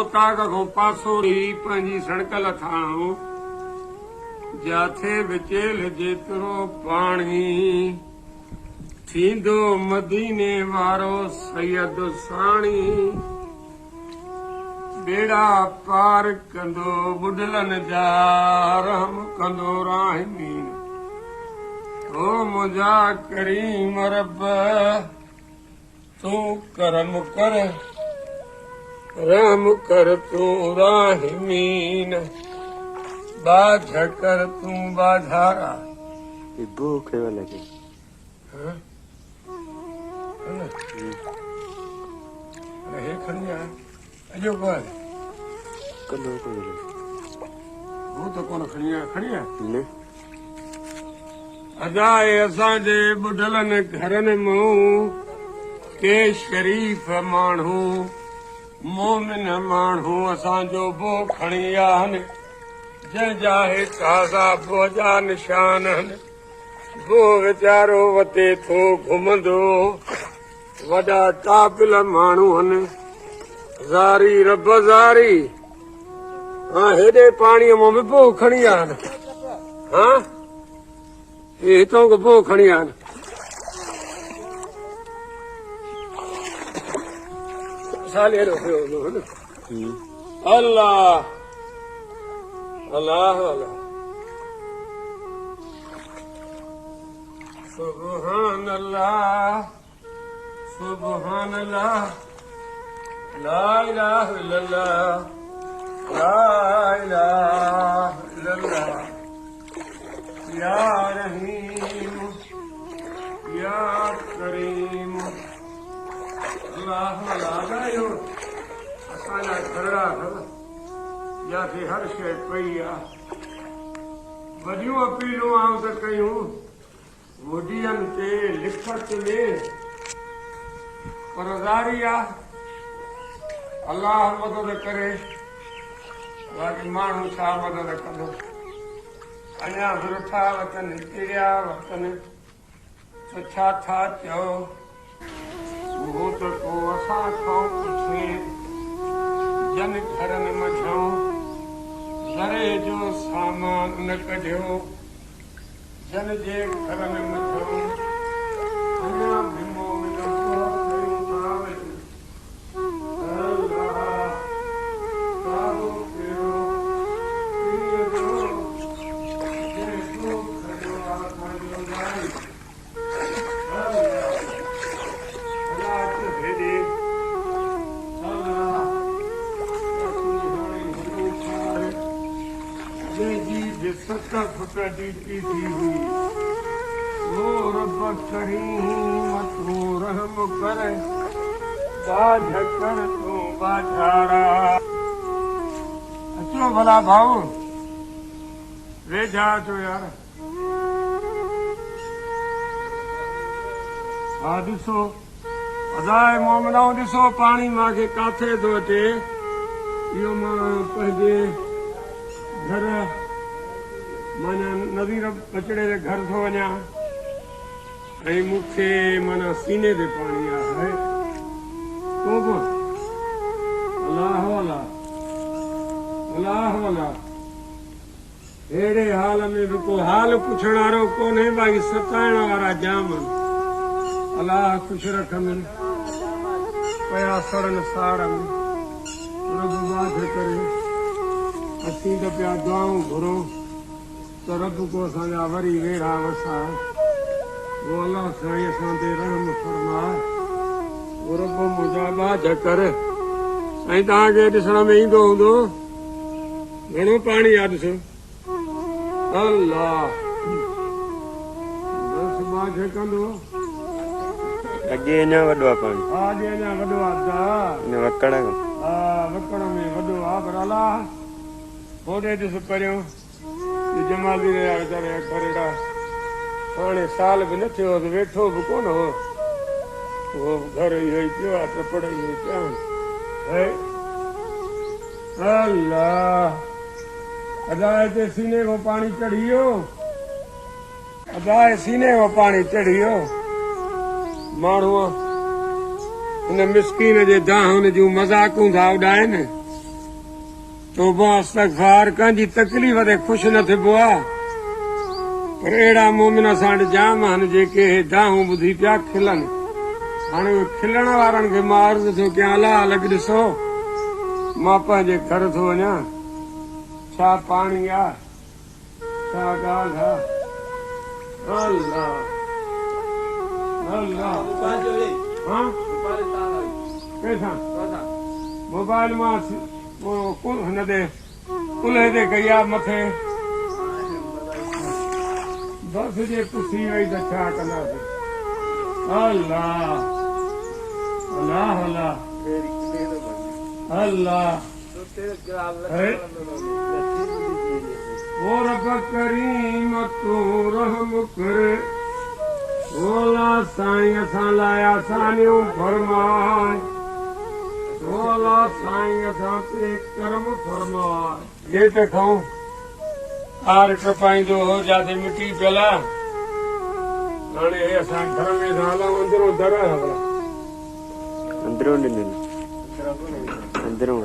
उता खां पासो ई पंहिंजी सड़क लथाऊं जाथे विचेल जेतिरो पाणी थींदो मदीने वारो सैयद साणी बेड़ा पार कंदो बुढलनि जा रहम कंदो राहिमीन ओ मुंहिंजा करीम रब तूं करम कर रहम कर तूं राहिमीन बाझ कर तूं बाझारा भूख लगे हे खणी आ अजो बोल कलो वो तो कोन खणी आ ने अदाए असांजे बुढलनि घरनि मां के शरीफ़ माण्हू मोमिन माण्हू असांजो बो खणी आहिनि जंहिंजा हे ताज़ा बोजा निशान आहिनि वो वीचारो वते थो घुमंदो वॾा काबिल माण्हू आहिनि ज़ारी रब ज़ारी हाँ हेॾे पाणीअ मां बि बो खणी आहिनि हाँ ये हितों को बो खणी आहिनि साले रखियो अल्लाह अल्लाह अल्लाह सुबहान अल्लाह सुबहान अल्लाह ला इलाहा इल्लल्लाह ला इलाहा इल्लल्लाह या रहीम या करीम अल्लाह अल्लाह असांजा घरड़ा जाते हर शइ पई आहे वॾियूं अपीलूं आऊं त कयूं मुडियनि ते लिखत में पर ज़ारी आहे अल्लाह मदद करे बाक़ी माण्हू छा मदद कंदो अञा रुठा वतन चिड़िया वतन त छा था चओ उहो त को असां खां पुछे जन घरनि मझां ज़रे जो सामान न कढियो जन जे घरनि मझां अञा बि मोमिन कयूं था अल्लाह कारो कहिड़ो पीर जो जेको खड़ियो आहे पंहिंजो नाई अल्लाह ते भेॾे जंहिंजी 7 फुट ॾीटी थी हुई वो रब करीम तूं रहम कर बाझ कर तूं बाझारा अचो भला भाऊ वेझा अचो यार हा ॾिसो अदाए मोमिनाऊं ॾिसो पाणी मूंखे काथे थो अचे इहो मां पंहिंजे घर माना नज़ीर बचड़े जे घर थो वञा ऐं मूंखे माना सीने ते पाणी आहे तो बि अलाह अलाह अलाह अलाह अहिड़े हाल में बि को हाल पुछण वारो कोन्हे भाई सताइण वारा जाम अलाह ख़ुशि रखनि पया सड़नि साड़नि रब बाझ करे असीं त पिया दुआऊं घुरो त रब को असांजा वरी वेड़ा वसा वो अलाह साईं असां ते रहम फरमा वो रब मुंहिंजा बाझ कर ऐं तव्हांखे ॾिसण में ईंदो हूंदो घणो पाणी आहे ॾिसो अल्लाह बसि बाझ कंदो अॻे अञा वॾो आहे पाणी हा अॼु अञा वॾो आहे वकड़ हा वकड़ में वॾो आहे पर अलाह होॾे ॾिस परियों जमाली रहिया वीचारा घरेड़ा हाणे साल बि न थियो त वेठो बि कोन हो वो घर इहो ई पियो आहे टपड़ इहो ई पिया अल्लाह अदाए ते सीने को पाणी चढ़ी वियो अदाए सीने को पाणी चढ़ी वियो माण्हू हिन मिसकीन जे दाह हुन जूं मज़ाकूं था उॾाइनि तौबा इस्तग़फ़ार कंहिंजी तकलीफ़ ते ख़ुशि न थिबो आहे पर अहिड़ा मोमिन असां वटि जाम आहिनि जेके दाहूं ॿुधी पिया खिलनि हाणे उहे खिलण वारनि खे मां अर्ज़ु थो कयां अलाह अलॻि ॾिसो मां पंहिंजे घर थो वञा छा पाणी आहे छा ॻाल्हि आहे अल्लाह अल्लाह हाँ कैसा मोबाइल मां हिन ते कुल्हे ते कई आहे मथे बस जे पुसी वई त छा कंदासीं अल्लाह अल्लाह अल्लाह अल्लाह ओ रब करीम तू रहम कर ओला साईं असां लाइ आसानियूं फरमाए ओला साईं असां ते करम फरमाए ये त खाऊं आर टपाईंदो हो जाते मिटी पियल आहे हाणे असां घर में था हलूं अंदरो दर आहे अंदरों ॾिनल अंदरों